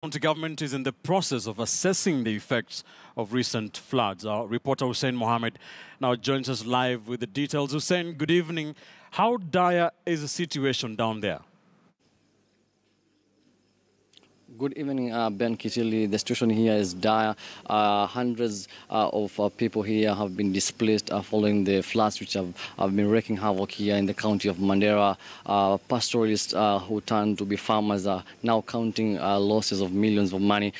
County government is in the process of assessing the effects of recent floods. Our reporter Hussein Mohamed now joins us live with the details. Hussein, good evening. How dire is the situation down there? Good evening, Ben Kitili. The situation here is dire. Hundreds of people here have been displaced following the floods which have been wreaking havoc here in the county of Mandera. Pastoralists who turn to be farmers are now counting losses of millions of money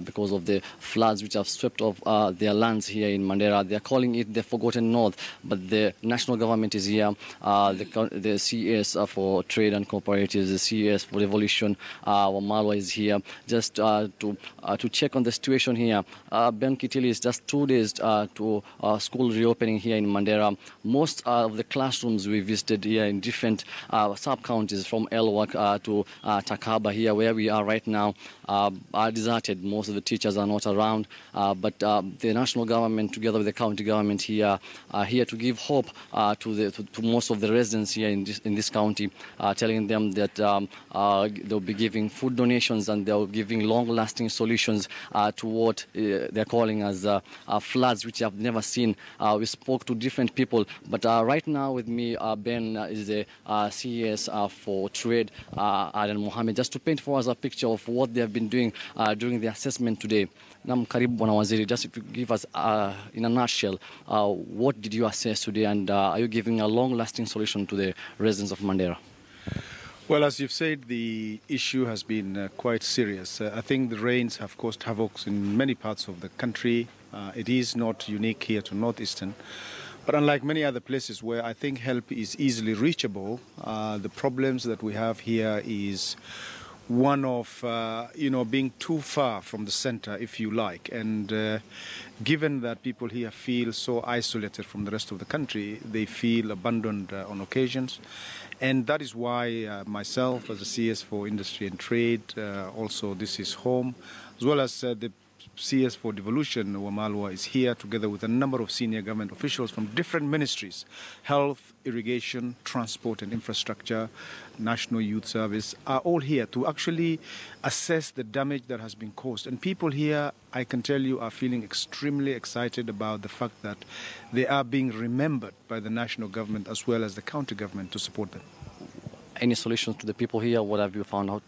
because of the floods which have swept off their lands here in Mandera. They are calling it the Forgotten North, but the national government is here. The CES for Trade and Cooperatives, the CES for Revolution, Wamalwa is here. Just to check on the situation here. Ben Kitili, is just 2 days to school reopening here in Mandera. Most of the classrooms we visited here in different sub-counties from Elwak to Takaba here where we are right now are deserted. Most of the teachers are not around, but the national government together with the county government here are here to give hope to most of the residents here in this county, telling them that they'll be giving food donations and they're giving long-lasting solutions to what they're calling as floods, which I've never seen. We spoke to different people, but right now with me, Ben is the CES for Trade, Hussein Mohamed, just to paint for us a picture of what they have been doing during the assessment today. Nam Karibu Bwana Waziri, just if you give us, in a nutshell, what did you assess today, and are you giving a long-lasting solution to the residents of Mandera? Well, as you've said, the issue has been quite serious. I think the rains have caused havoc in many parts of the country. It is not unique here to Northeastern. But unlike many other places where I think help is easily reachable, the problems that we have here is one of, being too far from the center, if you like. And given that people here feel so isolated from the rest of the country, they feel abandoned on occasions. And that is why myself, as a CS for Industry and Trade, also this is home, as well as the CS for Devolution, Wamalwa, is here together with a number of senior government officials from different ministries: health, irrigation, transport and infrastructure, National Youth Service, are all here to actually assess the damage that has been caused. And people here, I can tell you, are feeling extremely excited about the fact that they are being remembered by the national government as well as the county government to support them. Any solutions to the people here? What have you found out?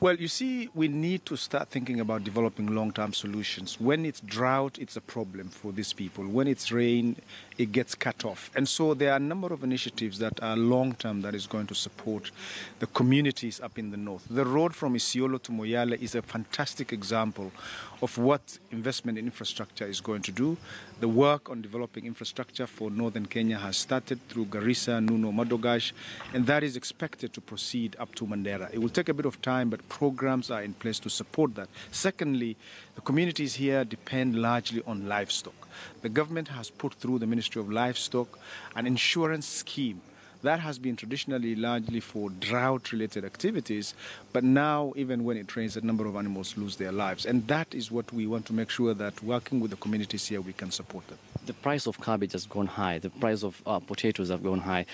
Well, you see, we need to start thinking about developing long-term solutions. When it's drought, it's a problem for these people. When it's rain, it gets cut off. And so there are a number of initiatives that are long-term that is going to support the communities up in the north. The road from Isiolo to Moyale is a fantastic example of what investment in infrastructure is going to do. The work on developing infrastructure for northern Kenya has started through Garissa, Nuno, Madogash, and that is expected to proceed up to Mandera. It will take a bit of time, but programs are in place to support that. Secondly, the communities here depend largely on livestock. The government has put through the Ministry of Livestock an insurance scheme that has been traditionally largely for drought-related activities, but now, even when it rains, a number of animals lose their lives. And that is what we want to make sure that, working with the communities here, we can support them. The price of cabbage has gone high. The price of potatoes have gone high.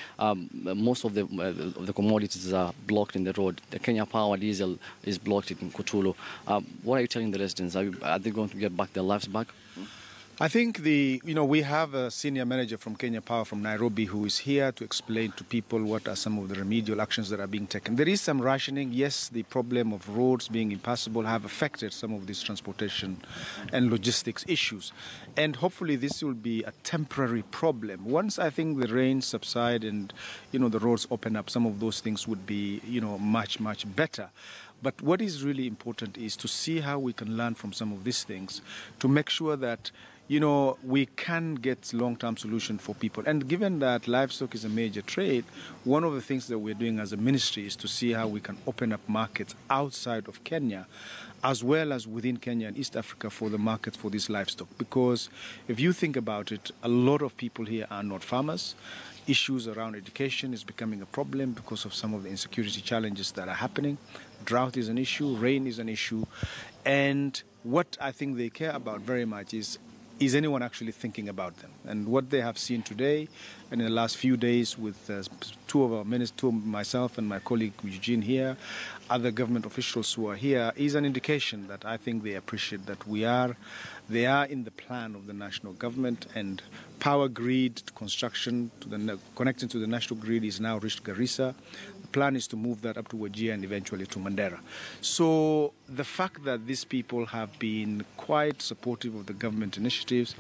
Most of the commodities are blocked in the road. The Kenya Power diesel is blocked in Kutulu. What are you telling the residents? Are they going to get back their lives back? I think we have a senior manager from Kenya Power from Nairobi who is here to explain to people what are some of the remedial actions that are being taken. There is some rationing. Yes, the problem of roads being impassable have affected some of these transportation and logistics issues. And hopefully this will be a temporary problem. Once I think the rains subside and, the roads open up, some of those things would be, much, much better. But what is really important is to see how we can learn from some of these things to make sure that we can get long-term solution for people. And given that livestock is a major trade, one of the things that we're doing as a ministry is to see how we can open up markets outside of Kenya, as well as within Kenya and East Africa for the markets for this livestock. Because if you think about it, a lot of people here are not farmers. Issues around education is becoming a problem because of some of the insecurity challenges that are happening. Drought is an issue, rain is an issue. And what I think they care about very much is anyone actually thinking about them? And what they have seen today and in the last few days with two of our ministers, myself and my colleague Eugene here, other government officials who are here, is an indication that I think they appreciate that they are in the plan of the national government, and power grid construction connecting to the national grid is now reached Garissa. The plan is to move that up to Wajir and eventually to Mandera. So the fact that these people have been quite supportive of the government initiatives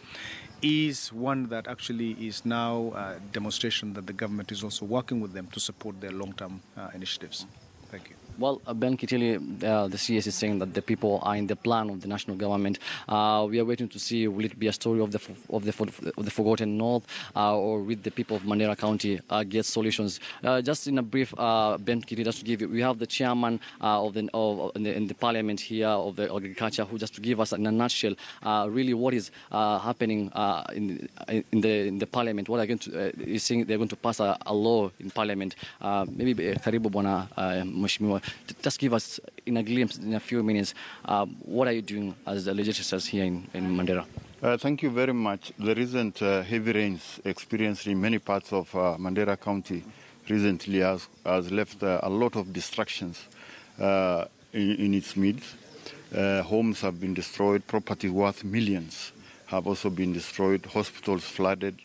is one that actually is now a demonstration that the government is also working with them to support their long-term initiatives. Thank you. Well, Ben Kitili, the CS is saying that the people are in the plan of the national government. We are waiting to see, will it be a story of the forgotten North, or with the people of Mandera County get solutions? Just in a brief, Ben Kitili, just to give you, we have the chairman in the parliament here of the agriculture, who just to give us in a nutshell, really what is happening in the parliament. What are going to is saying they're going to pass a law in parliament. Maybe karibu bwana mheshimiwa. Just give us in a glimpse, in a few minutes, what are you doing as the legislators here in Mandera? Thank you very much. The recent heavy rains experienced in many parts of Mandera County recently has left a lot of destructions in its midst. Homes have been destroyed, property worth millions have also been destroyed, hospitals flooded,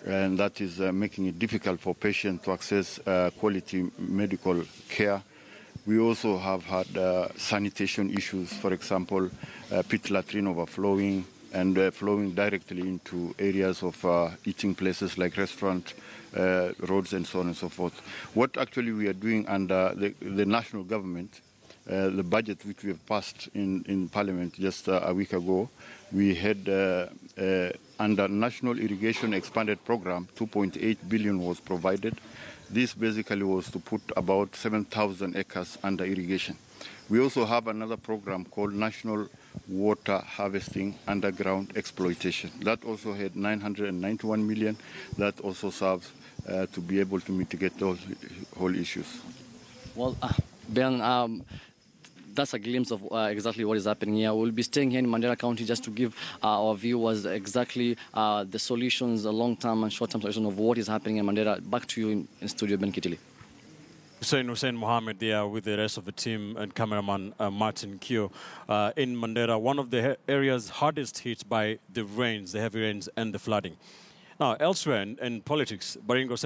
and that is making it difficult for patients to access quality medical care. We also have had sanitation issues, for example, pit latrine overflowing and flowing directly into areas of eating places like restaurants, roads, and so on and so forth. What actually we are doing under the national government, the budget which we have passed in Parliament just a week ago, we had under National Irrigation Expanded Program, 2.8 billion was provided. This basically was to put about 7,000 acres under irrigation. We also have another program called National Water Harvesting Underground Exploitation. That also had 991 million. That also serves to be able to mitigate those whole issues. Well, Ben, that's a glimpse of exactly what is happening here. We'll be staying here in Mandera County just to give our viewers exactly the solutions, the long-term and short-term solution of what is happening in Mandera. Back to you in studio, Ben Kitili. Hussein Mohamed there with the rest of the team and cameraman Martin Kyo in Mandera, one of the areas hardest hit by the rains, the heavy rains and the flooding. Now, elsewhere in politics, Baringo